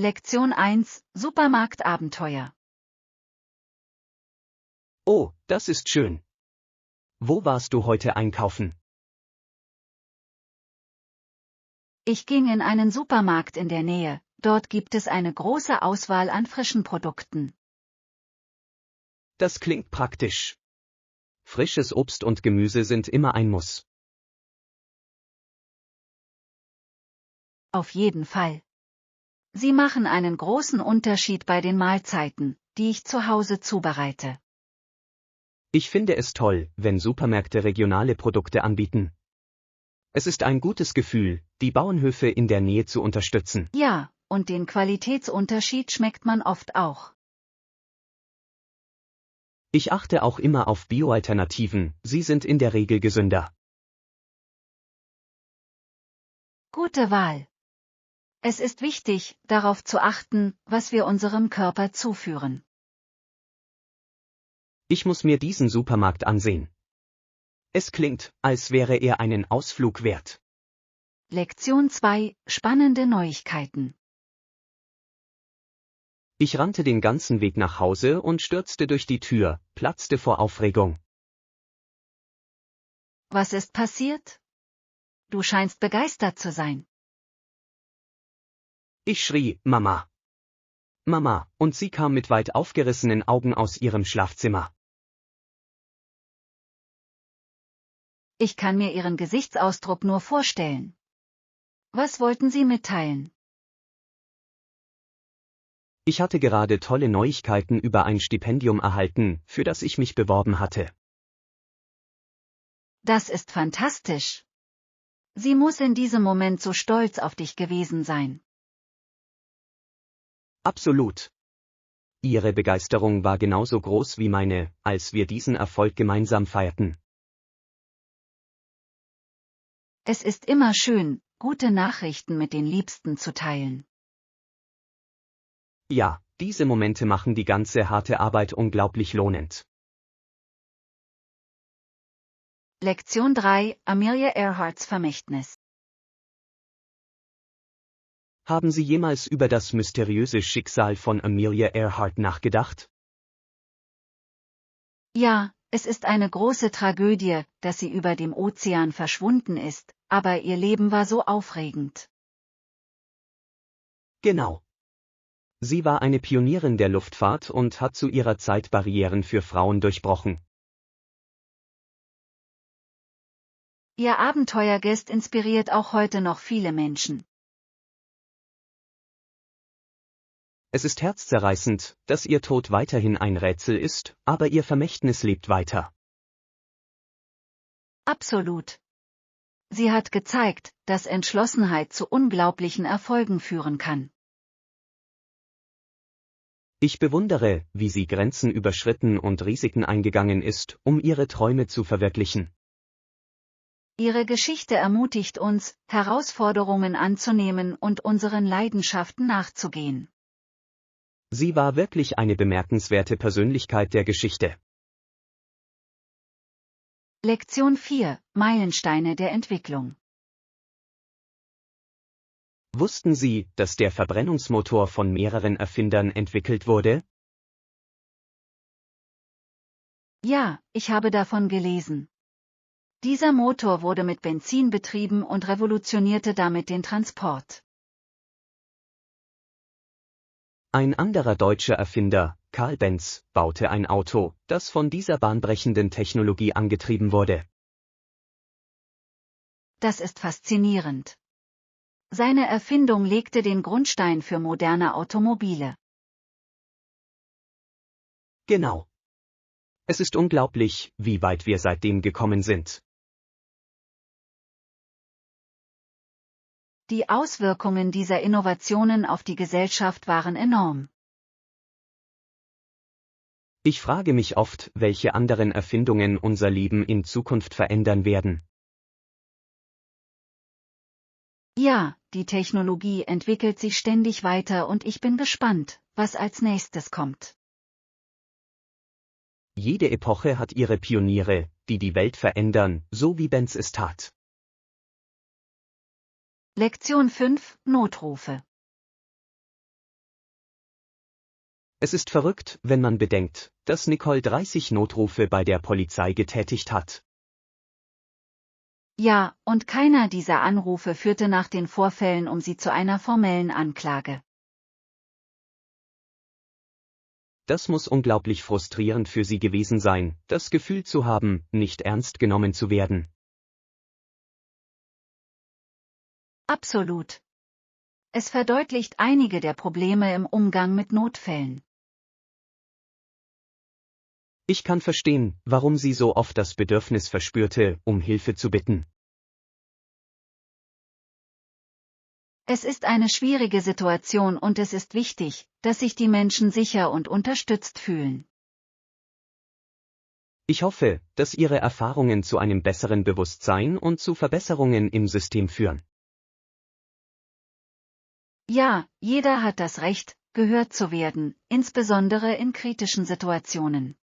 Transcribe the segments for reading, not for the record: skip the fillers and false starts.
Lektion 1: Supermarktabenteuer. Oh, das ist schön. Wo warst du heute einkaufen? Ich ging in einen Supermarkt in der Nähe, dort gibt es eine große Auswahl an frischen Produkten. Das klingt praktisch. Frisches Obst und Gemüse sind immer ein Muss. Auf jeden Fall. Sie machen einen großen Unterschied bei den Mahlzeiten, die ich zu Hause zubereite. Ich finde es toll, wenn Supermärkte regionale Produkte anbieten. Es ist ein gutes Gefühl, die Bauernhöfe in der Nähe zu unterstützen. Ja, und den Qualitätsunterschied schmeckt man oft auch. Ich achte auch immer auf Bioalternativen, sie sind in der Regel gesünder. Gute Wahl. Es ist wichtig, darauf zu achten, was wir unserem Körper zuführen. Ich muss mir diesen Supermarkt ansehen. Es klingt, als wäre er einen Ausflug wert. Lektion 2: Spannende Neuigkeiten. Ich rannte den ganzen Weg nach Hause und stürzte durch die Tür, platzte vor Aufregung. Was ist passiert? Du scheinst begeistert zu sein. Ich schrie, Mama. Mama, und sie kam mit weit aufgerissenen Augen aus ihrem Schlafzimmer. Ich kann mir Ihren Gesichtsausdruck nur vorstellen. Was wollten Sie mitteilen? Ich hatte gerade tolle Neuigkeiten über ein Stipendium erhalten, für das ich mich beworben hatte. Das ist fantastisch. Sie muss in diesem Moment so stolz auf dich gewesen sein. Absolut. Ihre Begeisterung war genauso groß wie meine, als wir diesen Erfolg gemeinsam feierten. Es ist immer schön, gute Nachrichten mit den Liebsten zu teilen. Ja, diese Momente machen die ganze harte Arbeit unglaublich lohnend. Lektion 3: Amelia Earharts Vermächtnis. Haben Sie jemals über das mysteriöse Schicksal von Amelia Earhart nachgedacht? Ja, es ist eine große Tragödie, dass sie über dem Ozean verschwunden ist, aber ihr Leben war so aufregend. Genau. Sie war eine Pionierin der Luftfahrt und hat zu ihrer Zeit Barrieren für Frauen durchbrochen. Ihr Abenteuergeist inspiriert auch heute noch viele Menschen. Es ist herzzerreißend, dass ihr Tod weiterhin ein Rätsel ist, aber ihr Vermächtnis lebt weiter. Absolut. Sie hat gezeigt, dass Entschlossenheit zu unglaublichen Erfolgen führen kann. Ich bewundere, wie sie Grenzen überschritten und Risiken eingegangen ist, um ihre Träume zu verwirklichen. Ihre Geschichte ermutigt uns, Herausforderungen anzunehmen und unseren Leidenschaften nachzugehen. Sie war wirklich eine bemerkenswerte Persönlichkeit der Geschichte. Lektion 4: Meilensteine der Entwicklung. Wussten Sie, dass der Verbrennungsmotor von mehreren Erfindern entwickelt wurde? Ja, ich habe davon gelesen. Dieser Motor wurde mit Benzin betrieben und revolutionierte damit den Transport. Ein anderer deutscher Erfinder, Karl Benz, baute ein Auto, das von dieser bahnbrechenden Technologie angetrieben wurde. Das ist faszinierend. Seine Erfindung legte den Grundstein für moderne Automobile. Genau. Es ist unglaublich, wie weit wir seitdem gekommen sind. Die Auswirkungen dieser Innovationen auf die Gesellschaft waren enorm. Ich frage mich oft, welche anderen Erfindungen unser Leben in Zukunft verändern werden. Ja, die Technologie entwickelt sich ständig weiter und ich bin gespannt, was als nächstes kommt. Jede Epoche hat ihre Pioniere, die die Welt verändern, so wie Benz es tat. Lektion 5: Notrufe. Es ist verrückt, wenn man bedenkt, dass Nicole 30 Notrufe bei der Polizei getätigt hat. Ja, und keiner dieser Anrufe führte nach den Vorfällen sie zu einer formellen Anklage. Das muss unglaublich frustrierend für sie gewesen sein, das Gefühl zu haben, nicht ernst genommen zu werden. Absolut. Es verdeutlicht einige der Probleme im Umgang mit Notfällen. Ich kann verstehen, warum sie so oft das Bedürfnis verspürte, um Hilfe zu bitten. Es ist eine schwierige Situation und es ist wichtig, dass sich die Menschen sicher und unterstützt fühlen. Ich hoffe, dass Ihre Erfahrungen zu einem besseren Bewusstsein und zu Verbesserungen im System führen. Ja, jeder hat das Recht, gehört zu werden, insbesondere in kritischen Situationen.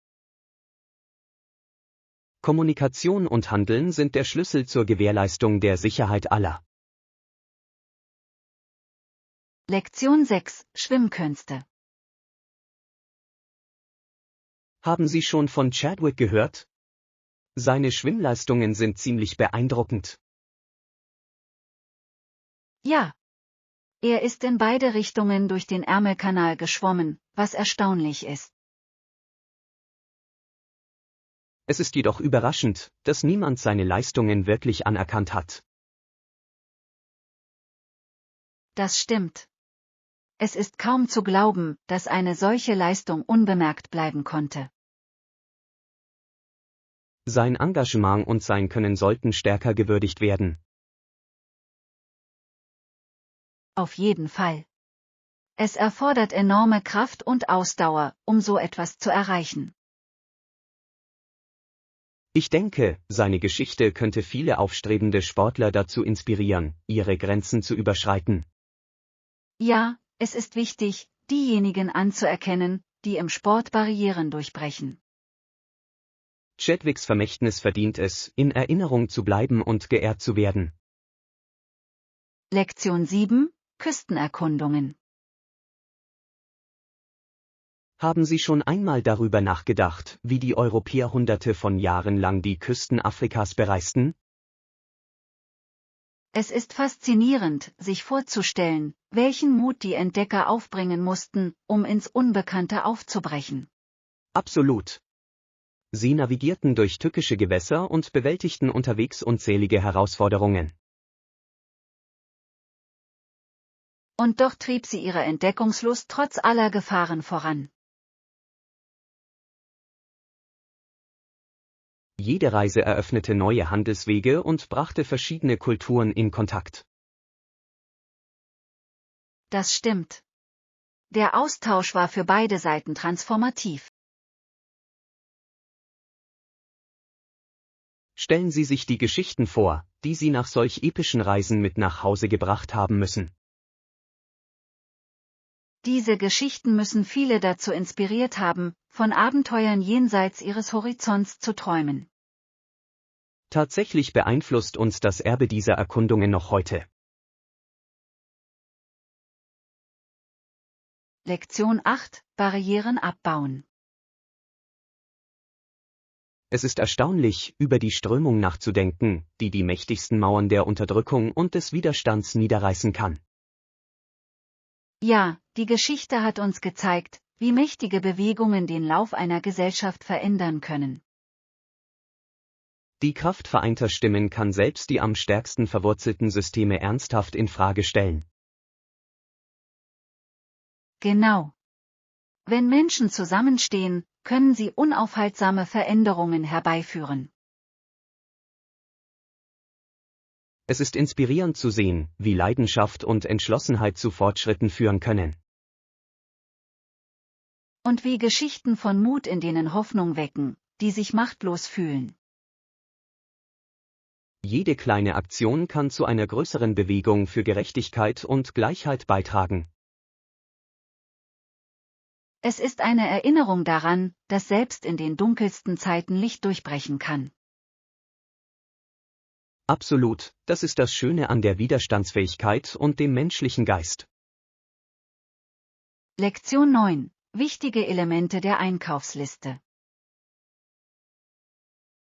Kommunikation und Handeln sind der Schlüssel zur Gewährleistung der Sicherheit aller. Lektion 6: Schwimmkünste. Haben Sie schon von Chadwick gehört? Seine Schwimmleistungen sind ziemlich beeindruckend. Ja. Er ist in beide Richtungen durch den Ärmelkanal geschwommen, was erstaunlich ist. Es ist jedoch überraschend, dass niemand seine Leistungen wirklich anerkannt hat. Das stimmt. Es ist kaum zu glauben, dass eine solche Leistung unbemerkt bleiben konnte. Sein Engagement und sein Können sollten stärker gewürdigt werden. Auf jeden Fall. Es erfordert enorme Kraft und Ausdauer, um so etwas zu erreichen. Ich denke, seine Geschichte könnte viele aufstrebende Sportler dazu inspirieren, ihre Grenzen zu überschreiten. Ja, es ist wichtig, diejenigen anzuerkennen, die im Sport Barrieren durchbrechen. Chadwicks Vermächtnis verdient es, in Erinnerung zu bleiben und geehrt zu werden. Lektion 7: Küstenerkundungen. Haben Sie schon einmal darüber nachgedacht, wie die Europäer Hunderte von Jahren lang die Küsten Afrikas bereisten? Es ist faszinierend, sich vorzustellen, welchen Mut die Entdecker aufbringen mussten, um ins Unbekannte aufzubrechen. Absolut. Sie navigierten durch tückische Gewässer und bewältigten unterwegs unzählige Herausforderungen. Und doch trieb sie ihre Entdeckungslust trotz aller Gefahren voran. Jede Reise eröffnete neue Handelswege und brachte verschiedene Kulturen in Kontakt. Das stimmt. Der Austausch war für beide Seiten transformativ. Stellen Sie sich die Geschichten vor, die Sie nach solch epischen Reisen mit nach Hause gebracht haben müssen. Diese Geschichten müssen viele dazu inspiriert haben, von Abenteuern jenseits ihres Horizonts zu träumen. Tatsächlich beeinflusst uns das Erbe dieser Erkundungen noch heute. Lektion 8: Barrieren abbauen. Es ist erstaunlich, über die Strömung nachzudenken, die die mächtigsten Mauern der Unterdrückung und des Widerstands niederreißen kann. Ja, die Geschichte hat uns gezeigt, wie mächtige Bewegungen den Lauf einer Gesellschaft verändern können. Die Kraft vereinter Stimmen kann selbst die am stärksten verwurzelten Systeme ernsthaft in Frage stellen. Genau. Wenn Menschen zusammenstehen, können sie unaufhaltsame Veränderungen herbeiführen. Es ist inspirierend zu sehen, wie Leidenschaft und Entschlossenheit zu Fortschritten führen können. Und wie Geschichten von Mut in denen Hoffnung wecken, die sich machtlos fühlen. Jede kleine Aktion kann zu einer größeren Bewegung für Gerechtigkeit und Gleichheit beitragen. Es ist eine Erinnerung daran, dass selbst in den dunkelsten Zeiten Licht durchbrechen kann. Absolut, das ist das Schöne an der Widerstandsfähigkeit und dem menschlichen Geist. Lektion 9: Wichtige Elemente der Einkaufsliste.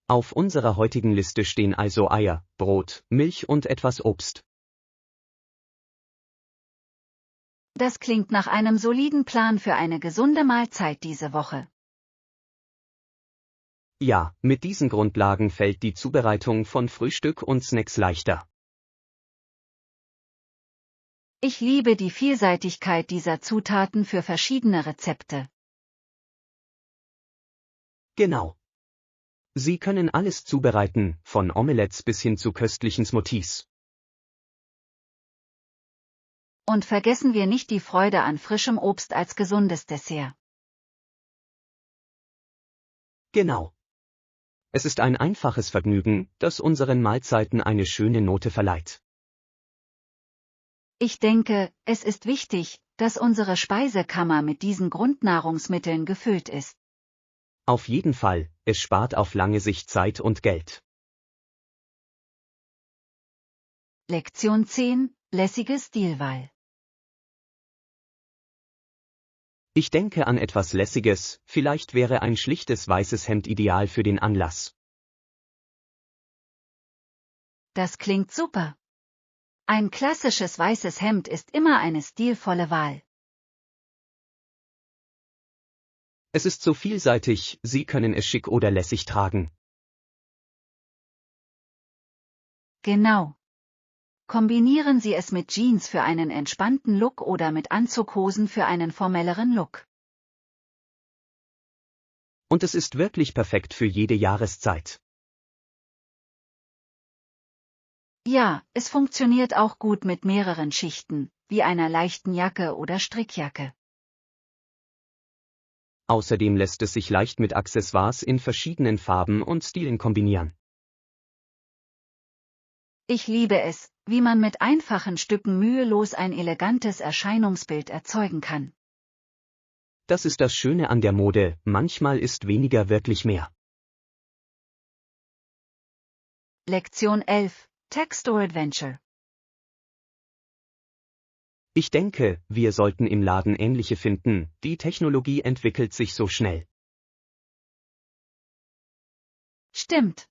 Auf unserer heutigen Liste stehen also Eier, Brot, Milch und etwas Obst. Das klingt nach einem soliden Plan für eine gesunde Mahlzeit diese Woche. Ja, mit diesen Grundlagen fällt die Zubereitung von Frühstück und Snacks leichter. Ich liebe die Vielseitigkeit dieser Zutaten für verschiedene Rezepte. Genau. Sie können alles zubereiten, von Omelettes bis hin zu köstlichen Smoothies. Und vergessen wir nicht die Freude an frischem Obst als gesundes Dessert. Genau. Es ist ein einfaches Vergnügen, das unseren Mahlzeiten eine schöne Note verleiht. Ich denke, es ist wichtig, dass unsere Speisekammer mit diesen Grundnahrungsmitteln gefüllt ist. Auf jeden Fall, es spart auf lange Sicht Zeit und Geld. Lektion 10: Lässige Stilwahl. Ich denke an etwas Lässiges, vielleicht wäre ein schlichtes weißes Hemd ideal für den Anlass. Das klingt super. Ein klassisches weißes Hemd ist immer eine stilvolle Wahl. Es ist so vielseitig, Sie können es schick oder lässig tragen. Genau. Kombinieren Sie es mit Jeans für einen entspannten Look oder mit Anzughosen für einen formelleren Look. Und es ist wirklich perfekt für jede Jahreszeit. Ja, es funktioniert auch gut mit mehreren Schichten, wie einer leichten Jacke oder Strickjacke. Außerdem lässt es sich leicht mit Accessoires in verschiedenen Farben und Stilen kombinieren. Ich liebe es, wie man mit einfachen Stücken mühelos ein elegantes Erscheinungsbild erzeugen kann. Das ist das Schöne an der Mode, manchmal ist weniger wirklich mehr. Lektion 11: Tech-Store Adventure. Ich denke, wir sollten im Laden ähnliche finden, die Technologie entwickelt sich so schnell. Stimmt.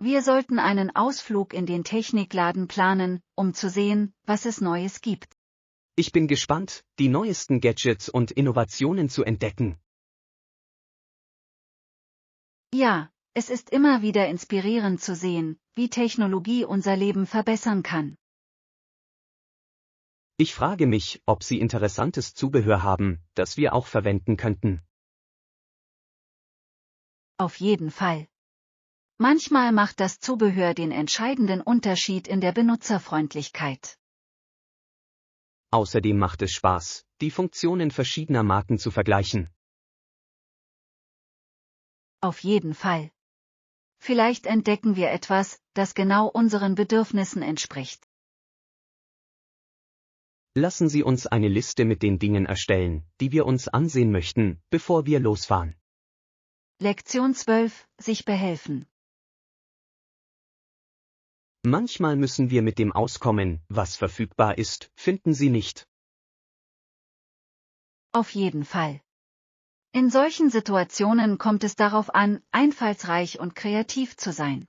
Wir sollten einen Ausflug in den Technikladen planen, um zu sehen, was es Neues gibt. Ich bin gespannt, die neuesten Gadgets und Innovationen zu entdecken. Ja, es ist immer wieder inspirierend zu sehen, wie Technologie unser Leben verbessern kann. Ich frage mich, ob Sie interessantes Zubehör haben, das wir auch verwenden könnten. Auf jeden Fall. Manchmal macht das Zubehör den entscheidenden Unterschied in der Benutzerfreundlichkeit. Außerdem macht es Spaß, die Funktionen verschiedener Marken zu vergleichen. Auf jeden Fall. Vielleicht entdecken wir etwas, das genau unseren Bedürfnissen entspricht. Lassen Sie uns eine Liste mit den Dingen erstellen, die wir uns ansehen möchten, bevor wir losfahren. Lektion 12: Sich behelfen. Manchmal müssen wir mit dem auskommen, was verfügbar ist, finden Sie nicht? Auf jeden Fall. In solchen Situationen kommt es darauf an, einfallsreich und kreativ zu sein.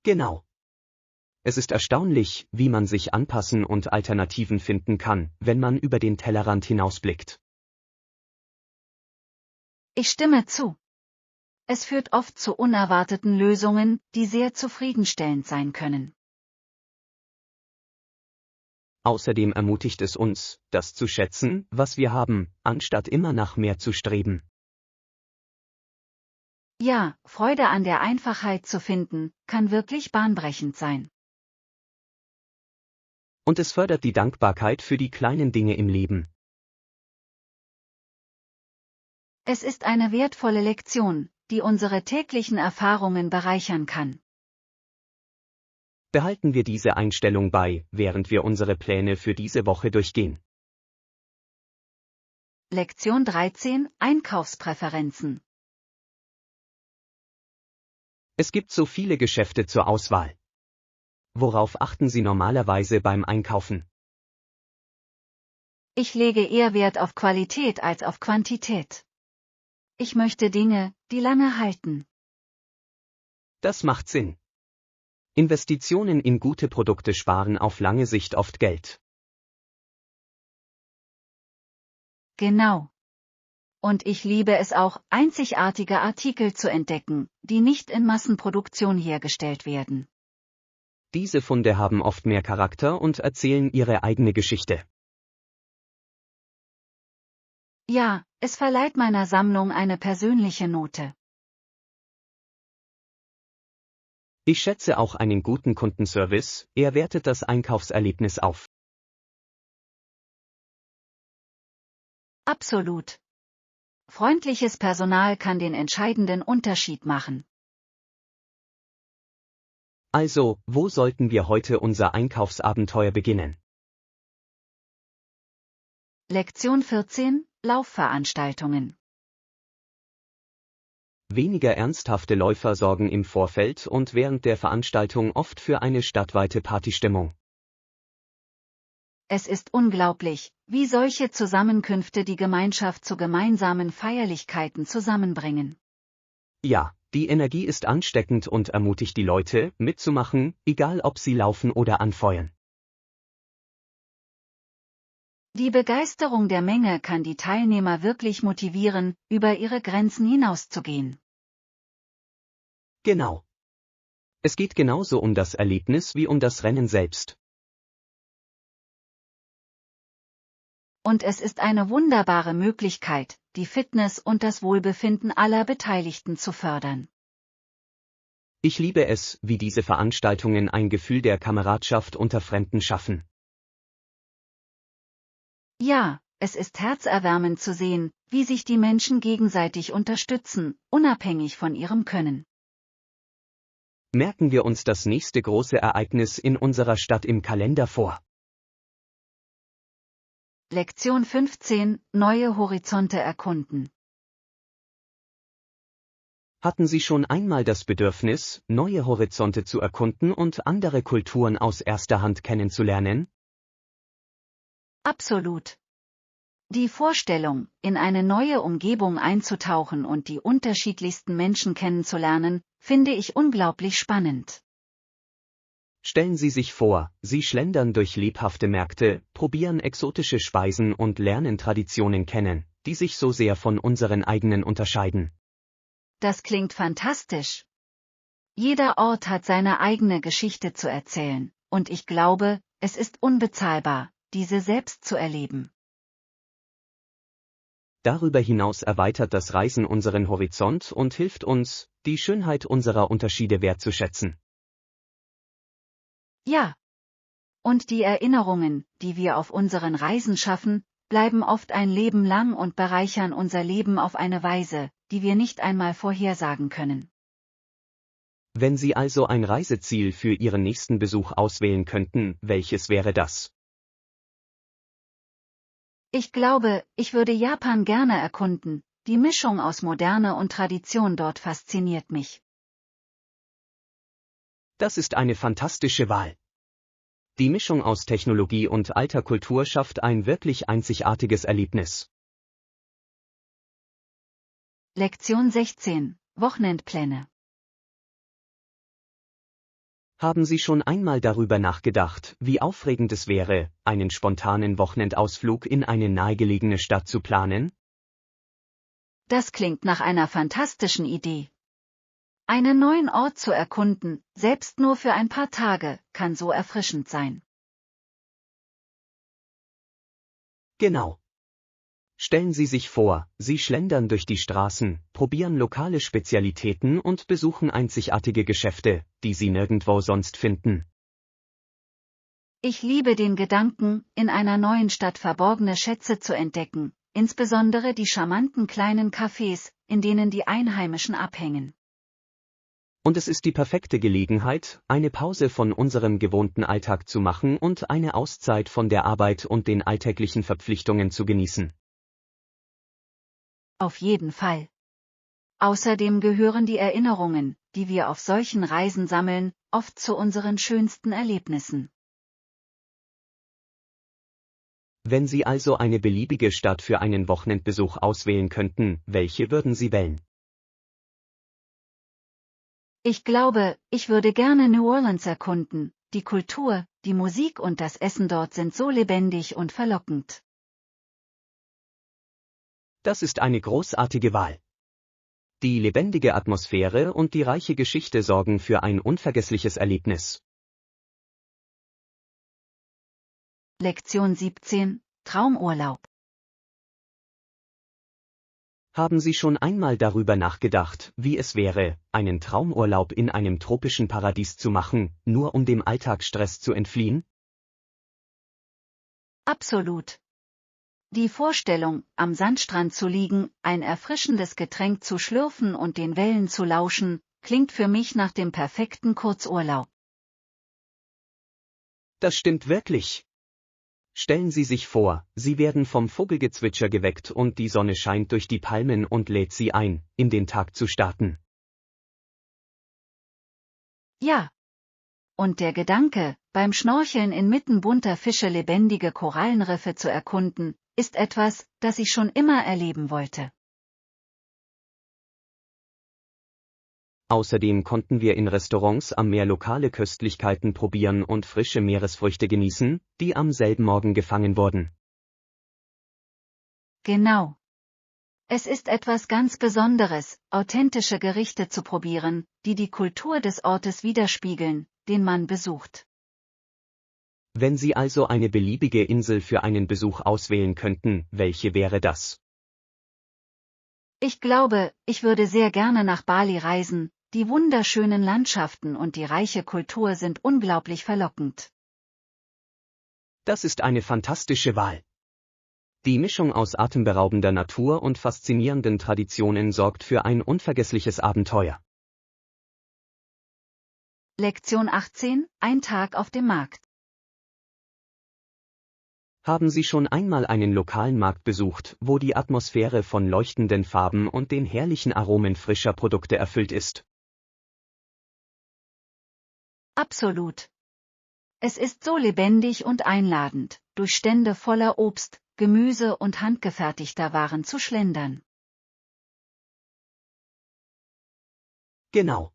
Genau. Es ist erstaunlich, wie man sich anpassen und Alternativen finden kann, wenn man über den Tellerrand hinausblickt. Ich stimme zu. Es führt oft zu unerwarteten Lösungen, die sehr zufriedenstellend sein können. Außerdem ermutigt es uns, das zu schätzen, was wir haben, anstatt immer nach mehr zu streben. Ja, Freude an der Einfachheit zu finden, kann wirklich bahnbrechend sein. Und es fördert die Dankbarkeit für die kleinen Dinge im Leben. Es ist eine wertvolle Lektion, die unsere täglichen Erfahrungen bereichern kann. Behalten wir diese Einstellung bei, während wir unsere Pläne für diese Woche durchgehen. Lektion 13: Einkaufspräferenzen. Es gibt so viele Geschäfte zur Auswahl. Worauf achten Sie normalerweise beim Einkaufen? Ich lege eher Wert auf Qualität als auf Quantität. Ich möchte Dinge, die lange halten. Das macht Sinn. Investitionen in gute Produkte sparen auf lange Sicht oft Geld. Genau. Und ich liebe es auch, einzigartige Artikel zu entdecken, die nicht in Massenproduktion hergestellt werden. Diese Funde haben oft mehr Charakter und erzählen ihre eigene Geschichte. Ja, es verleiht meiner Sammlung eine persönliche Note. Ich schätze auch einen guten Kundenservice, er wertet das Einkaufserlebnis auf. Absolut. Freundliches Personal kann den entscheidenden Unterschied machen. Also, wo sollten wir heute unser Einkaufsabenteuer beginnen? Lektion 14: Laufveranstaltungen. Weniger ernsthafte Läufer sorgen im Vorfeld und während der Veranstaltung oft für eine stadtweite Partystimmung. Es ist unglaublich, wie solche Zusammenkünfte die Gemeinschaft zu gemeinsamen Feierlichkeiten zusammenbringen. Ja, die Energie ist ansteckend und ermutigt die Leute, mitzumachen, egal ob sie laufen oder anfeuern. Die Begeisterung der Menge kann die Teilnehmer wirklich motivieren, über ihre Grenzen hinauszugehen. Genau. Es geht genauso um das Erlebnis wie um das Rennen selbst. Und es ist eine wunderbare Möglichkeit, die Fitness und das Wohlbefinden aller Beteiligten zu fördern. Ich liebe es, wie diese Veranstaltungen ein Gefühl der Kameradschaft unter Fremden schaffen. Ja, es ist herzerwärmend zu sehen, wie sich die Menschen gegenseitig unterstützen, unabhängig von ihrem Können. Merken wir uns das nächste große Ereignis in unserer Stadt im Kalender vor. Lektion 15: Neue Horizonte erkunden. Hatten Sie schon einmal das Bedürfnis, neue Horizonte zu erkunden und andere Kulturen aus erster Hand kennenzulernen? Absolut. Die Vorstellung, in eine neue Umgebung einzutauchen und die unterschiedlichsten Menschen kennenzulernen, finde ich unglaublich spannend. Stellen Sie sich vor, Sie schlendern durch lebhafte Märkte, probieren exotische Speisen und lernen Traditionen kennen, die sich so sehr von unseren eigenen unterscheiden. Das klingt fantastisch. Jeder Ort hat seine eigene Geschichte zu erzählen, und ich glaube, es ist unbezahlbar, diese selbst zu erleben. Darüber hinaus erweitert das Reisen unseren Horizont und hilft uns, die Schönheit unserer Unterschiede wertzuschätzen. Ja. Und die Erinnerungen, die wir auf unseren Reisen schaffen, bleiben oft ein Leben lang und bereichern unser Leben auf eine Weise, die wir nicht einmal vorhersagen können. Wenn Sie also ein Reiseziel für Ihren nächsten Besuch auswählen könnten, welches wäre das? Ich glaube, ich würde Japan gerne erkunden, die Mischung aus Moderne und Tradition dort fasziniert mich. Das ist eine fantastische Wahl. Die Mischung aus Technologie und alter Kultur schafft ein wirklich einzigartiges Erlebnis. Lektion 16: Wochenendpläne. Haben Sie schon einmal darüber nachgedacht, wie aufregend es wäre, einen spontanen Wochenendausflug in eine nahegelegene Stadt zu planen? Das klingt nach einer fantastischen Idee. Einen neuen Ort zu erkunden, selbst nur für ein paar Tage, kann so erfrischend sein. Genau. Stellen Sie sich vor, Sie schlendern durch die Straßen, probieren lokale Spezialitäten und besuchen einzigartige Geschäfte, die Sie nirgendwo sonst finden. Ich liebe den Gedanken, in einer neuen Stadt verborgene Schätze zu entdecken, insbesondere die charmanten kleinen Cafés, in denen die Einheimischen abhängen. Und es ist die perfekte Gelegenheit, eine Pause von unserem gewohnten Alltag zu machen und eine Auszeit von der Arbeit und den alltäglichen Verpflichtungen zu genießen. Auf jeden Fall. Außerdem gehören die Erinnerungen, die wir auf solchen Reisen sammeln, oft zu unseren schönsten Erlebnissen. Wenn Sie also eine beliebige Stadt für einen Wochenendbesuch auswählen könnten, welche würden Sie wählen? Ich glaube, ich würde gerne New Orleans erkunden. Die Kultur, die Musik und das Essen dort sind so lebendig und verlockend. Das ist eine großartige Wahl. Die lebendige Atmosphäre und die reiche Geschichte sorgen für ein unvergessliches Erlebnis. Lektion 17: Traumurlaub. Haben Sie schon einmal darüber nachgedacht, wie es wäre, einen Traumurlaub in einem tropischen Paradies zu machen, nur um dem Alltagsstress zu entfliehen? Absolut. Die Vorstellung, am Sandstrand zu liegen, ein erfrischendes Getränk zu schlürfen und den Wellen zu lauschen, klingt für mich nach dem perfekten Kurzurlaub. Das stimmt wirklich. Stellen Sie sich vor, Sie werden vom Vogelgezwitscher geweckt und die Sonne scheint durch die Palmen und lädt Sie ein, in den Tag zu starten. Ja. Und der Gedanke, beim Schnorcheln inmitten bunter Fische lebendige Korallenriffe zu erkunden, ist etwas, das ich schon immer erleben wollte. Außerdem konnten wir in Restaurants am Meer lokale Köstlichkeiten probieren und frische Meeresfrüchte genießen, die am selben Morgen gefangen wurden. Genau. Es ist etwas ganz Besonderes, authentische Gerichte zu probieren, die die Kultur des Ortes widerspiegeln, den man besucht. Wenn Sie also eine beliebige Insel für einen Besuch auswählen könnten, welche wäre das? Ich glaube, ich würde sehr gerne nach Bali reisen, die wunderschönen Landschaften und die reiche Kultur sind unglaublich verlockend. Das ist eine fantastische Wahl. Die Mischung aus atemberaubender Natur und faszinierenden Traditionen sorgt für ein unvergessliches Abenteuer. Lektion 18: Ein Tag auf dem Markt. Haben Sie schon einmal einen lokalen Markt besucht, wo die Atmosphäre von leuchtenden Farben und den herrlichen Aromen frischer Produkte erfüllt ist? Absolut. Es ist so lebendig und einladend, durch Stände voller Obst, Gemüse und handgefertigter Waren zu schlendern. Genau.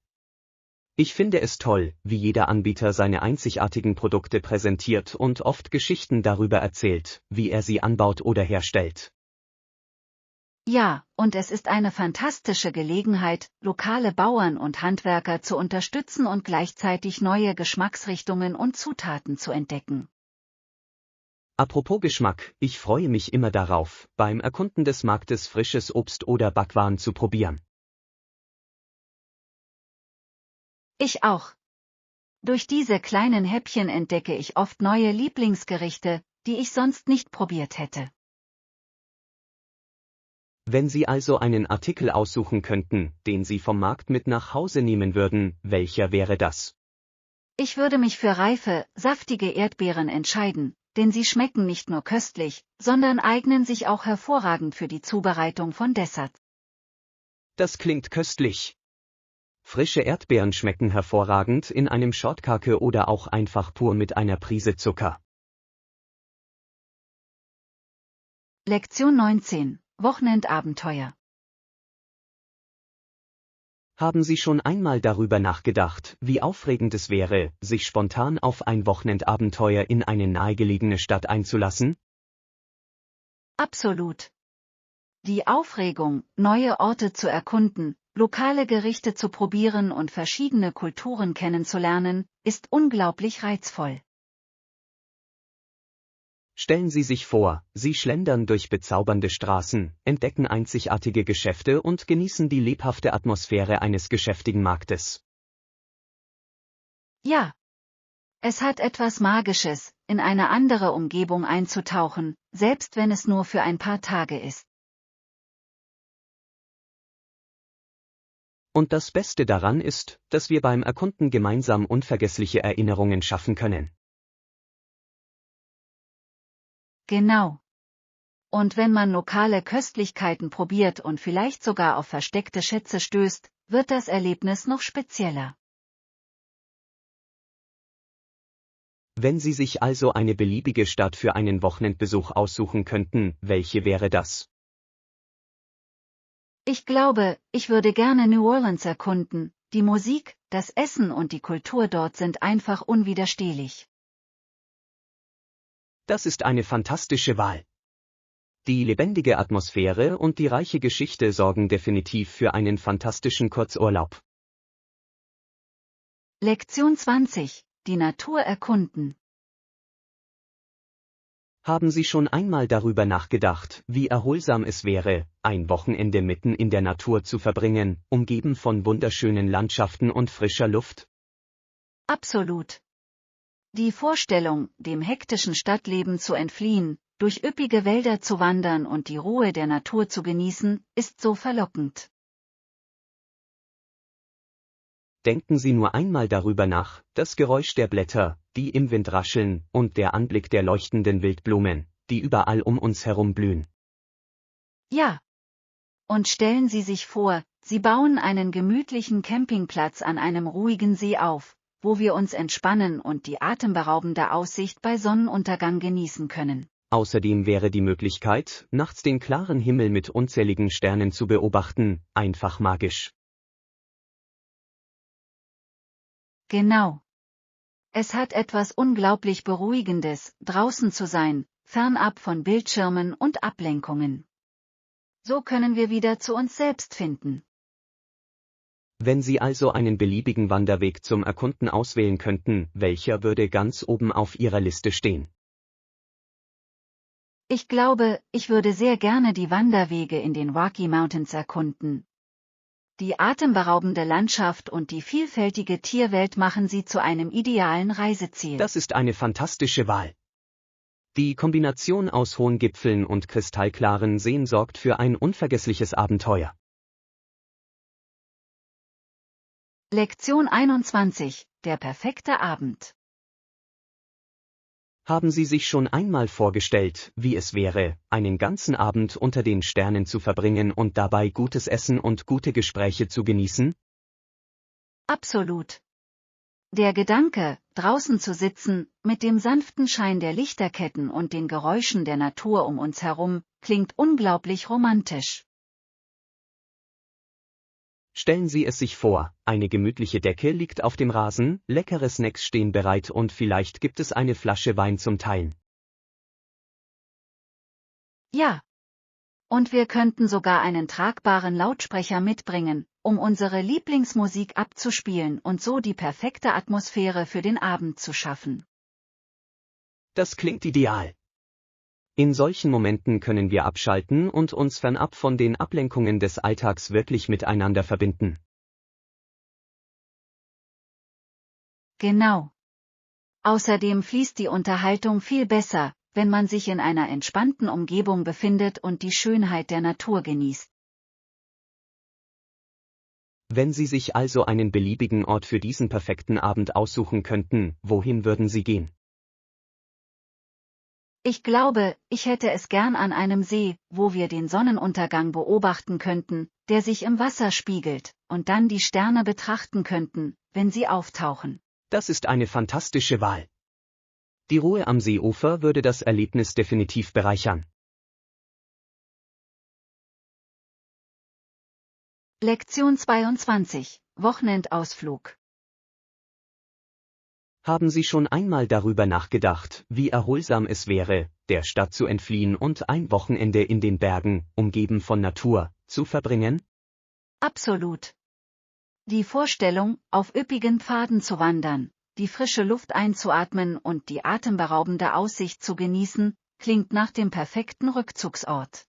Ich finde es toll, wie jeder Anbieter seine einzigartigen Produkte präsentiert und oft Geschichten darüber erzählt, wie er sie anbaut oder herstellt. Ja, und es ist eine fantastische Gelegenheit, lokale Bauern und Handwerker zu unterstützen und gleichzeitig neue Geschmacksrichtungen und Zutaten zu entdecken. Apropos Geschmack, ich freue mich immer darauf, beim Erkunden des Marktes frisches Obst oder Backwaren zu probieren. Ich auch. Durch diese kleinen Häppchen entdecke ich oft neue Lieblingsgerichte, die ich sonst nicht probiert hätte. Wenn Sie also einen Artikel aussuchen könnten, den Sie vom Markt mit nach Hause nehmen würden, welcher wäre das? Ich würde mich für reife, saftige Erdbeeren entscheiden, denn sie schmecken nicht nur köstlich, sondern eignen sich auch hervorragend für die Zubereitung von Desserts. Das klingt köstlich. Frische Erdbeeren schmecken hervorragend in einem Shortkake oder auch einfach pur mit einer Prise Zucker. Lektion 19: Wochenendabenteuer. Haben Sie schon einmal darüber nachgedacht, wie aufregend es wäre, sich spontan auf ein Wochenendabenteuer in eine nahegelegene Stadt einzulassen? Absolut. Die Aufregung, neue Orte zu erkunden, lokale Gerichte zu probieren und verschiedene Kulturen kennenzulernen, ist unglaublich reizvoll. Stellen Sie sich vor, Sie schlendern durch bezaubernde Straßen, entdecken einzigartige Geschäfte und genießen die lebhafte Atmosphäre eines geschäftigen Marktes. Ja. Es hat etwas Magisches, in eine andere Umgebung einzutauchen, selbst wenn es nur für ein paar Tage ist. Und das Beste daran ist, dass wir beim Erkunden gemeinsam unvergessliche Erinnerungen schaffen können. Genau. Und wenn man lokale Köstlichkeiten probiert und vielleicht sogar auf versteckte Schätze stößt, wird das Erlebnis noch spezieller. Wenn Sie sich also eine beliebige Stadt für einen Wochenendbesuch aussuchen könnten, welche wäre das? Ich glaube, ich würde gerne New Orleans erkunden. Die Musik, das Essen und die Kultur dort sind einfach unwiderstehlich. Das ist eine fantastische Wahl. Die lebendige Atmosphäre und die reiche Geschichte sorgen definitiv für einen fantastischen Kurzurlaub. Lektion 20: Die Natur erkunden. Haben Sie schon einmal darüber nachgedacht, wie erholsam es wäre, ein Wochenende mitten in der Natur zu verbringen, umgeben von wunderschönen Landschaften und frischer Luft? Absolut. Die Vorstellung, dem hektischen Stadtleben zu entfliehen, durch üppige Wälder zu wandern und die Ruhe der Natur zu genießen, ist so verlockend. Denken Sie nur einmal darüber nach, das Geräusch der Blätter, die im Wind rascheln, und der Anblick der leuchtenden Wildblumen, die überall um uns herum blühen. Ja. Und stellen Sie sich vor, Sie bauen einen gemütlichen Campingplatz an einem ruhigen See auf, wo wir uns entspannen und die atemberaubende Aussicht bei Sonnenuntergang genießen können. Außerdem wäre die Möglichkeit, nachts den klaren Himmel mit unzähligen Sternen zu beobachten, einfach magisch. Genau. Es hat etwas unglaublich Beruhigendes, draußen zu sein, fernab von Bildschirmen und Ablenkungen. So können wir wieder zu uns selbst finden. Wenn Sie also einen beliebigen Wanderweg zum Erkunden auswählen könnten, welcher würde ganz oben auf Ihrer Liste stehen? Ich glaube, ich würde sehr gerne die Wanderwege in den Rocky Mountains erkunden. Die atemberaubende Landschaft und die vielfältige Tierwelt machen sie zu einem idealen Reiseziel. Das ist eine fantastische Wahl. Die Kombination aus hohen Gipfeln und kristallklaren Seen sorgt für ein unvergessliches Abenteuer. Lektion 21: Der perfekte Abend. Haben Sie sich schon einmal vorgestellt, wie es wäre, einen ganzen Abend unter den Sternen zu verbringen und dabei gutes Essen und gute Gespräche zu genießen? Absolut. Der Gedanke, draußen zu sitzen, mit dem sanften Schein der Lichterketten und den Geräuschen der Natur um uns herum, klingt unglaublich romantisch. Stellen Sie es sich vor, eine gemütliche Decke liegt auf dem Rasen, leckere Snacks stehen bereit und vielleicht gibt es eine Flasche Wein zum Teilen. Ja. Und wir könnten sogar einen tragbaren Lautsprecher mitbringen, um unsere Lieblingsmusik abzuspielen und so die perfekte Atmosphäre für den Abend zu schaffen. Das klingt ideal. In solchen Momenten können wir abschalten und uns fernab von den Ablenkungen des Alltags wirklich miteinander verbinden. Genau. Außerdem fließt die Unterhaltung viel besser, wenn man sich in einer entspannten Umgebung befindet und die Schönheit der Natur genießt. Wenn Sie sich also einen beliebigen Ort für diesen perfekten Abend aussuchen könnten, wohin würden Sie gehen? Ich glaube, ich hätte es gern an einem See, wo wir den Sonnenuntergang beobachten könnten, der sich im Wasser spiegelt, und dann die Sterne betrachten könnten, wenn sie auftauchen. Das ist eine fantastische Wahl. Die Ruhe am Seeufer würde das Erlebnis definitiv bereichern. Lektion 22: Wochenendausflug. Haben Sie schon einmal darüber nachgedacht, wie erholsam es wäre, der Stadt zu entfliehen und ein Wochenende in den Bergen, umgeben von Natur, zu verbringen? Absolut. Die Vorstellung, auf üppigen Pfaden zu wandern, die frische Luft einzuatmen und die atemberaubende Aussicht zu genießen, klingt nach dem perfekten Rückzugsort.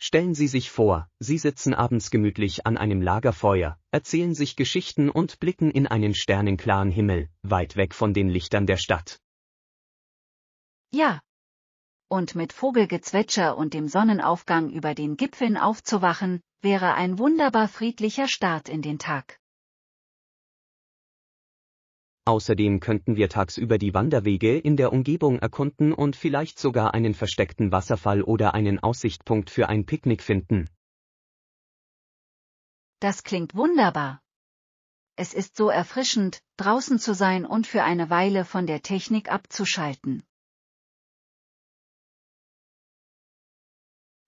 Stellen Sie sich vor, Sie sitzen abends gemütlich an einem Lagerfeuer, erzählen sich Geschichten und blicken in einen sternenklaren Himmel, weit weg von den Lichtern der Stadt. Ja. Und mit Vogelgezwitscher und dem Sonnenaufgang über den Gipfeln aufzuwachen, wäre ein wunderbar friedlicher Start in den Tag. Außerdem könnten wir tagsüber die Wanderwege in der Umgebung erkunden und vielleicht sogar einen versteckten Wasserfall oder einen Aussichtspunkt für ein Picknick finden. Das klingt wunderbar. es ist so erfrischend, draußen zu sein und für eine Weile von der Technik abzuschalten.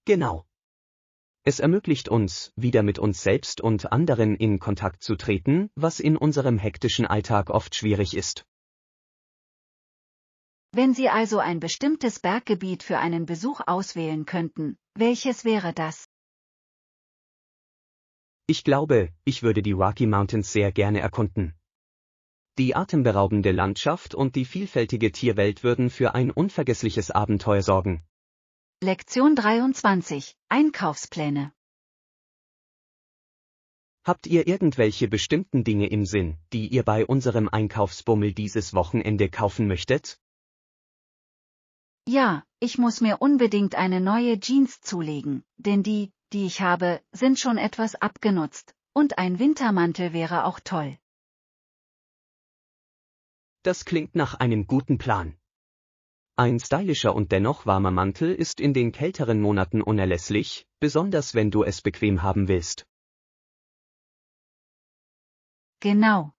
Genau. Es ermöglicht uns, wieder mit uns selbst und anderen in Kontakt zu treten, was in unserem hektischen Alltag oft schwierig ist. Wenn Sie also ein bestimmtes Berggebiet für einen Besuch auswählen könnten, welches wäre das? Ich glaube, ich würde die Rocky Mountains sehr gerne erkunden. Die atemberaubende Landschaft und die vielfältige Tierwelt würden für ein unvergessliches Abenteuer sorgen. Lektion 23: Einkaufspläne. Habt ihr irgendwelche bestimmten Dinge im Sinn, die ihr bei unserem Einkaufsbummel dieses Wochenende kaufen möchtet? Ja, ich muss mir unbedingt eine neue Jeans zulegen, denn die ich habe, sind schon etwas abgenutzt, und ein Wintermantel wäre auch toll. Das klingt nach einem guten Plan. Ein stylischer und dennoch warmer Mantel ist in den kälteren Monaten unerlässlich, besonders wenn du es bequem haben willst. Genau.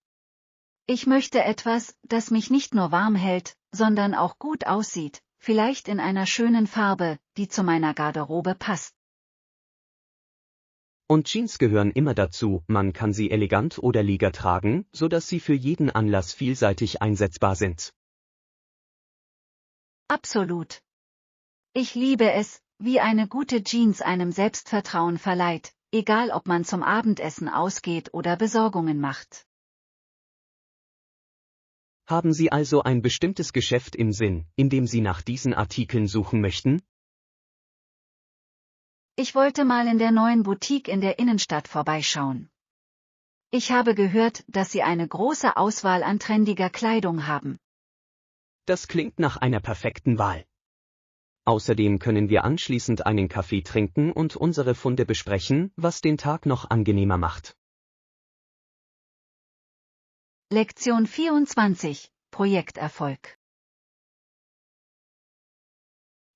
Ich möchte etwas, das mich nicht nur warm hält, sondern auch gut aussieht, vielleicht in einer schönen Farbe, die zu meiner Garderobe passt. Und Jeans gehören immer dazu, man kann sie elegant oder leger tragen, sodass sie für jeden Anlass vielseitig einsetzbar sind. Absolut. Ich liebe es, wie eine gute Jeans einem Selbstvertrauen verleiht, egal ob man zum Abendessen ausgeht oder Besorgungen macht. Haben Sie also ein bestimmtes Geschäft im Sinn, in dem Sie nach diesen Artikeln suchen möchten? Ich wollte mal in der neuen Boutique in der Innenstadt vorbeischauen. Ich habe gehört, dass sie eine große Auswahl an trendiger Kleidung haben. Das klingt nach einer perfekten Wahl. Außerdem können wir anschließend einen Kaffee trinken und unsere Funde besprechen, was den Tag noch angenehmer macht. Lektion 24: Projekterfolg.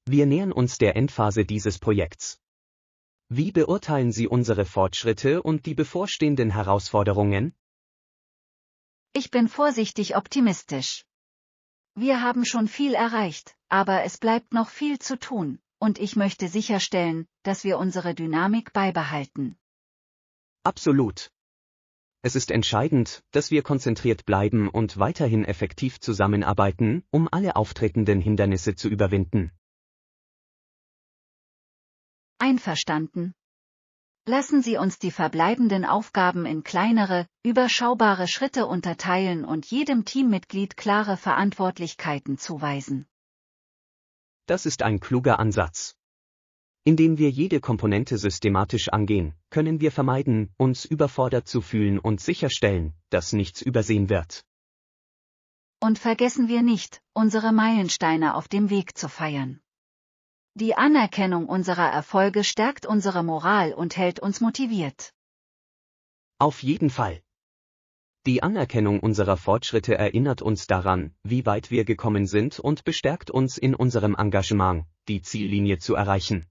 Wir nähern uns der Endphase dieses Projekts. Wie beurteilen Sie unsere Fortschritte und die bevorstehenden Herausforderungen? Ich bin vorsichtig optimistisch. Wir haben schon viel erreicht, aber es bleibt noch viel zu tun, und ich möchte sicherstellen, dass wir unsere Dynamik beibehalten. Absolut. Es ist entscheidend, dass wir konzentriert bleiben und weiterhin effektiv zusammenarbeiten, um alle auftretenden Hindernisse zu überwinden. Einverstanden. Lassen Sie uns die verbleibenden Aufgaben in kleinere, überschaubare Schritte unterteilen und jedem Teammitglied klare Verantwortlichkeiten zuweisen. Das ist ein kluger Ansatz. Indem wir jede Komponente systematisch angehen, können wir vermeiden, uns überfordert zu fühlen und sicherstellen, dass nichts übersehen wird. Und vergessen wir nicht, unsere Meilensteine auf dem Weg zu feiern. Die Anerkennung unserer Erfolge stärkt unsere Moral und hält uns motiviert. Auf jeden Fall. Die Anerkennung unserer Fortschritte erinnert uns daran, wie weit wir gekommen sind und bestärkt uns in unserem Engagement, die Ziellinie zu erreichen.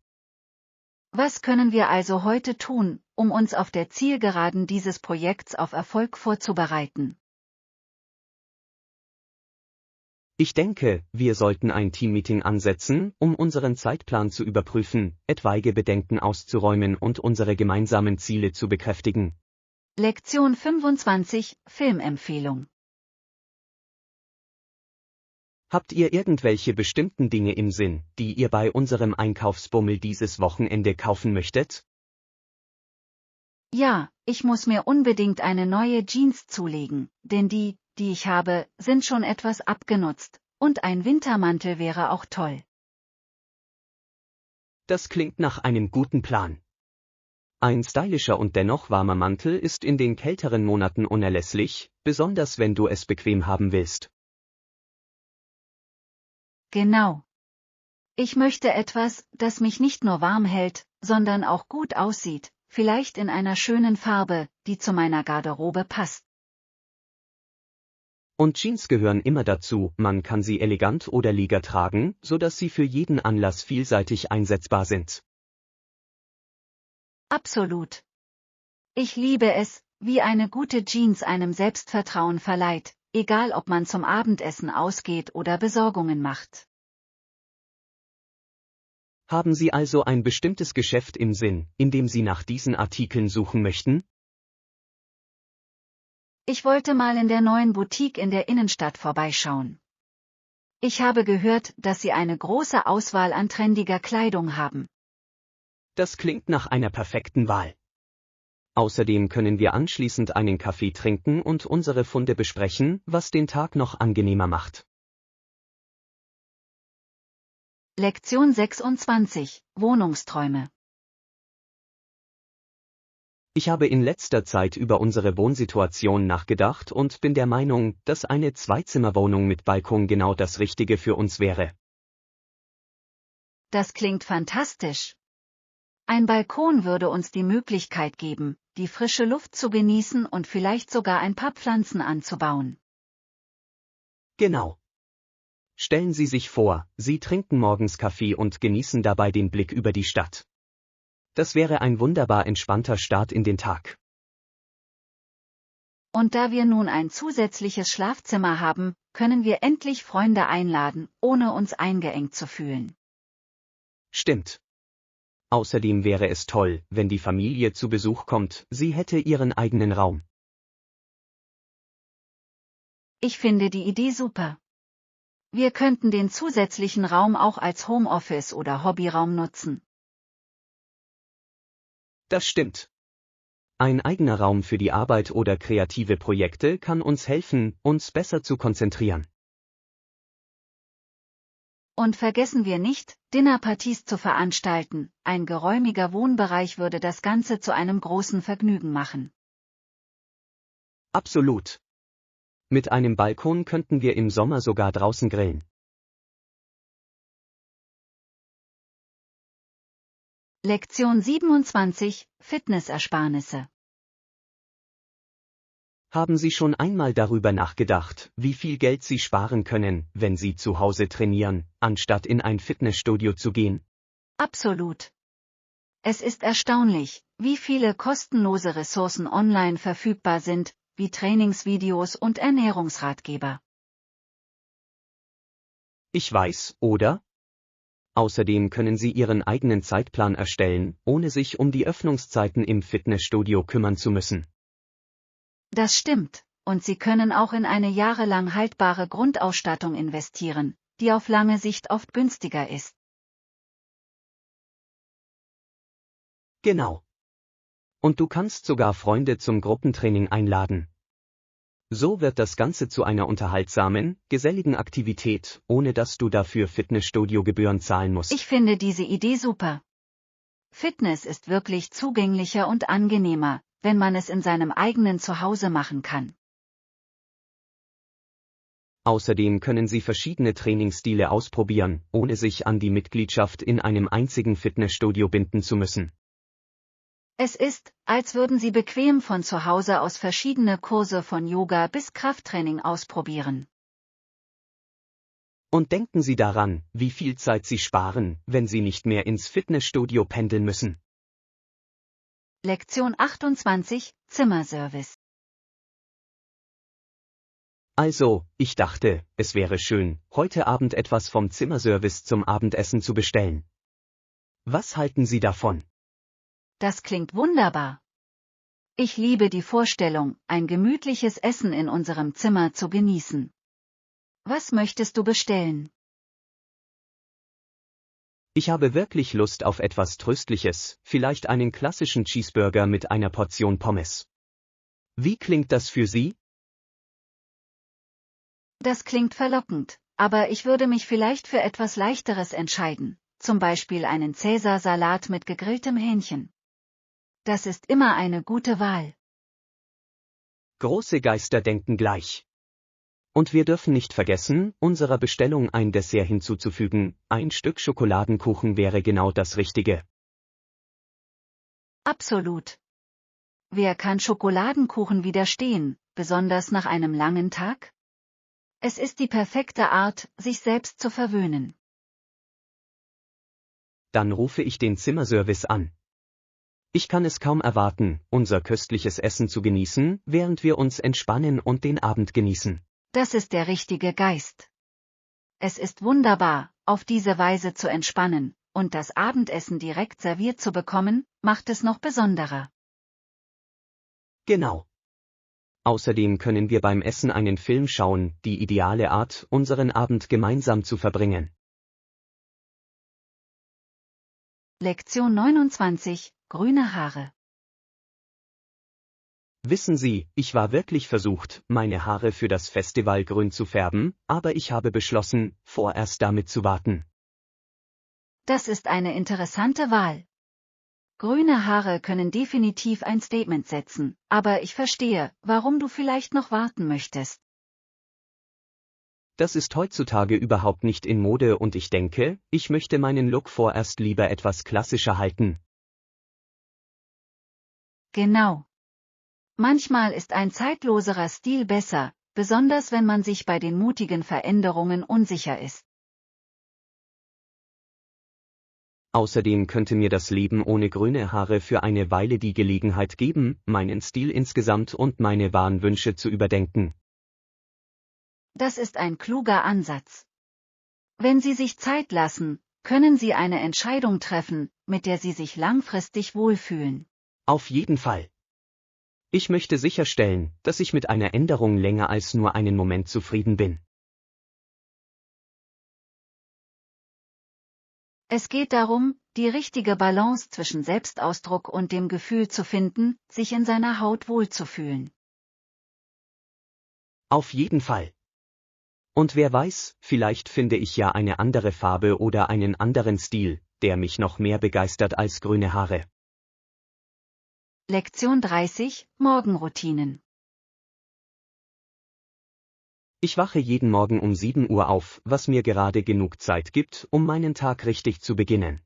Was können wir also heute tun, um uns auf der Zielgeraden dieses Projekts auf Erfolg vorzubereiten? Ich denke, wir sollten ein Teammeeting ansetzen, um unseren Zeitplan zu überprüfen, etwaige Bedenken auszuräumen und unsere gemeinsamen Ziele zu bekräftigen. Lektion 25: Filmempfehlung. Habt ihr irgendwelche bestimmten Dinge im Sinn, die ihr bei unserem Einkaufsbummel dieses Wochenende kaufen möchtet? Ja, ich muss mir unbedingt eine neue Jeans zulegen, denn die ich habe, sind schon etwas abgenutzt, und ein Wintermantel wäre auch toll. Das klingt nach einem guten Plan. Ein stylischer und dennoch warmer Mantel ist in den kälteren Monaten unerlässlich, besonders wenn du es bequem haben willst. Genau. Ich möchte etwas, das mich nicht nur warm hält, sondern auch gut aussieht, vielleicht in einer schönen Farbe, die zu meiner Garderobe passt. Und Jeans gehören immer dazu, man kann sie elegant oder leger tragen, sodass sie für jeden Anlass vielseitig einsetzbar sind. Absolut. Ich liebe es, Wie eine gute Jeans einem Selbstvertrauen verleiht, egal ob man zum Abendessen ausgeht oder Besorgungen macht. Haben Sie also ein bestimmtes Geschäft im Sinn, in dem Sie nach diesen Artikeln suchen möchten? Ich wollte mal in der neuen Boutique in der Innenstadt vorbeischauen. Ich habe gehört, dass Sie eine große Auswahl an trendiger Kleidung haben. Das klingt nach einer perfekten Wahl. Außerdem können wir anschließend einen Kaffee trinken und unsere Funde besprechen, was den Tag noch angenehmer macht. Lektion 26: Wohnungsträume. Ich habe in letzter Zeit über unsere Wohnsituation nachgedacht und bin der Meinung, dass eine Zweizimmerwohnung mit Balkon genau das Richtige für uns wäre. Das klingt fantastisch. Ein Balkon würde uns die Möglichkeit geben, die frische Luft zu genießen und vielleicht sogar ein paar Pflanzen anzubauen. Genau. Stellen Sie sich vor, Sie trinken morgens Kaffee und genießen dabei den Blick über die Stadt. Das wäre ein wunderbar entspannter Start in den Tag. Und da wir nun ein zusätzliches Schlafzimmer haben, können wir endlich Freunde einladen, ohne uns eingeengt zu fühlen. Stimmt. Außerdem wäre es toll, wenn die Familie zu Besuch kommt, sie hätte ihren eigenen Raum. Ich finde die Idee super. Wir könnten den zusätzlichen Raum auch als Homeoffice oder Hobbyraum nutzen. Das stimmt. Ein eigener Raum für die Arbeit oder kreative Projekte kann uns helfen, uns besser zu konzentrieren. Und vergessen wir nicht, Dinnerpartys zu veranstalten, ein geräumiger Wohnbereich würde das Ganze zu einem großen Vergnügen machen. Absolut. Mit einem Balkon könnten wir im Sommer sogar draußen grillen. Lektion 27: Fitnessersparnisse. Haben Sie schon einmal darüber nachgedacht, wie viel Geld Sie sparen können, wenn Sie zu Hause trainieren, anstatt in ein Fitnessstudio zu gehen? Absolut. Es ist erstaunlich, wie viele kostenlose Ressourcen online verfügbar sind, wie Trainingsvideos und Ernährungsratgeber. Ich weiß, oder? Außerdem können Sie Ihren eigenen Zeitplan erstellen, ohne sich um die Öffnungszeiten im Fitnessstudio kümmern zu müssen. Das stimmt, und Sie können auch in eine jahrelang haltbare Grundausstattung investieren, die auf lange Sicht oft günstiger ist. Genau. Und du kannst sogar Freunde zum Gruppentraining einladen. So wird das Ganze zu einer unterhaltsamen, geselligen Aktivität, ohne dass du dafür Fitnessstudio-Gebühren zahlen musst. Ich finde diese Idee super. Fitness ist wirklich zugänglicher und angenehmer, wenn man es in seinem eigenen Zuhause machen kann. Außerdem können Sie verschiedene Trainingsstile ausprobieren, ohne sich an die Mitgliedschaft in einem einzigen Fitnessstudio binden zu müssen. Es ist, als würden Sie bequem von zu Hause aus verschiedene Kurse von Yoga bis Krafttraining ausprobieren. Und denken Sie daran, wie viel Zeit Sie sparen, wenn Sie nicht mehr ins Fitnessstudio pendeln müssen. Lektion 28: Zimmerservice. Also, ich dachte, es wäre schön, heute Abend etwas vom Zimmerservice zum Abendessen zu bestellen. Was halten Sie davon? Das klingt wunderbar. Ich liebe die Vorstellung, ein gemütliches Essen in unserem Zimmer zu genießen. Was möchtest du bestellen? Ich habe wirklich Lust auf etwas Tröstliches, vielleicht einen klassischen Cheeseburger mit einer Portion Pommes. Wie klingt das für Sie? Das klingt verlockend, aber ich würde mich vielleicht für etwas Leichteres entscheiden, zum Beispiel einen Cäsarsalat mit gegrilltem Hähnchen. Das ist immer eine gute Wahl. Große Geister denken gleich. Und wir dürfen nicht vergessen, unserer Bestellung ein Dessert hinzuzufügen, ein Stück Schokoladenkuchen wäre genau das Richtige. Absolut. Wer kann Schokoladenkuchen widerstehen, besonders nach einem langen Tag? Es ist die perfekte Art, sich selbst zu verwöhnen. Dann rufe ich den Zimmerservice an. Ich kann es kaum erwarten, unser köstliches Essen zu genießen, während wir uns entspannen und den Abend genießen. Das ist der richtige Geist. Es ist wunderbar, auf diese Weise zu entspannen, und das Abendessen direkt serviert zu bekommen, macht es noch besonderer. Genau. Außerdem können wir beim Essen einen Film schauen, die ideale Art, unseren Abend gemeinsam zu verbringen. Lektion 29: Grüne Haare. Wissen Sie, ich war wirklich versucht, meine Haare für das Festival grün zu färben, aber ich habe beschlossen, vorerst damit zu warten. Das ist eine interessante Wahl. Grüne Haare können definitiv ein Statement setzen, aber ich verstehe, warum du vielleicht noch warten möchtest. Das ist heutzutage überhaupt nicht in Mode und ich denke, ich möchte meinen Look vorerst lieber etwas klassischer halten. Genau. Manchmal ist ein zeitloserer Stil besser, besonders wenn man sich bei den mutigen Veränderungen unsicher ist. Außerdem könnte mir das Leben ohne grüne Haare für eine Weile die Gelegenheit geben, meinen Stil insgesamt und meine wahren Wünsche zu überdenken. Das ist ein kluger Ansatz. Wenn Sie sich Zeit lassen, können Sie eine Entscheidung treffen, mit der Sie sich langfristig wohlfühlen. Auf jeden Fall. Ich möchte sicherstellen, dass ich mit einer Änderung länger als nur einen Moment zufrieden bin. Es geht darum, die richtige Balance zwischen Selbstausdruck und dem Gefühl zu finden, sich in seiner Haut wohlzufühlen. Auf jeden Fall. Und wer weiß, vielleicht finde ich ja eine andere Farbe oder einen anderen Stil, der mich noch mehr begeistert als grüne Haare. Lektion 30: Morgenroutinen. Ich wache jeden Morgen um 7 Uhr auf, was mir gerade genug Zeit gibt, um meinen Tag richtig zu beginnen.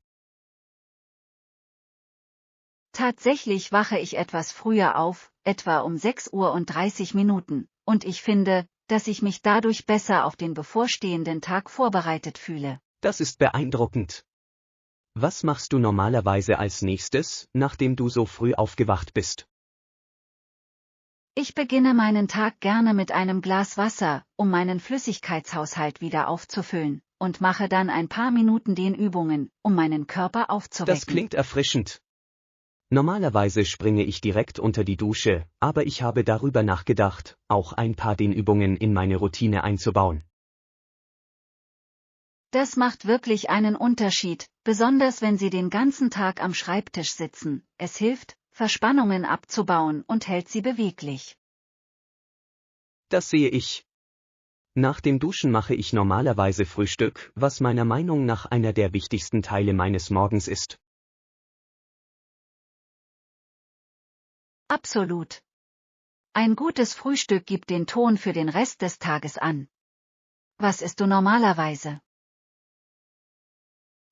Tatsächlich wache ich etwas früher auf, etwa um 6:30 Uhr, und ich finde, dass ich mich dadurch besser auf den bevorstehenden Tag vorbereitet fühle. Das ist beeindruckend. Was machst du normalerweise als nächstes, nachdem du so früh aufgewacht bist? Ich beginne meinen Tag gerne mit einem Glas Wasser, um meinen Flüssigkeitshaushalt wieder aufzufüllen, und mache dann ein paar Minuten Dehnübungen, um meinen Körper aufzuwecken. Das klingt erfrischend. Normalerweise springe ich direkt unter die Dusche, aber ich habe darüber nachgedacht, auch ein paar Dehnübungen in meine Routine einzubauen. Das macht wirklich einen Unterschied, besonders wenn Sie den ganzen Tag am Schreibtisch sitzen. Es hilft, Verspannungen abzubauen und hält Sie beweglich. Das sehe ich. Nach dem Duschen mache ich normalerweise Frühstück, was meiner Meinung nach einer der wichtigsten Teile meines Morgens ist. Absolut. Ein gutes Frühstück gibt den Ton für den Rest des Tages an. Was isst du normalerweise?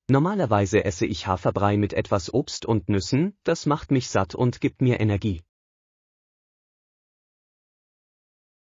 Normalerweise esse ich Haferbrei mit etwas Obst und Nüssen, das macht mich satt und gibt mir Energie.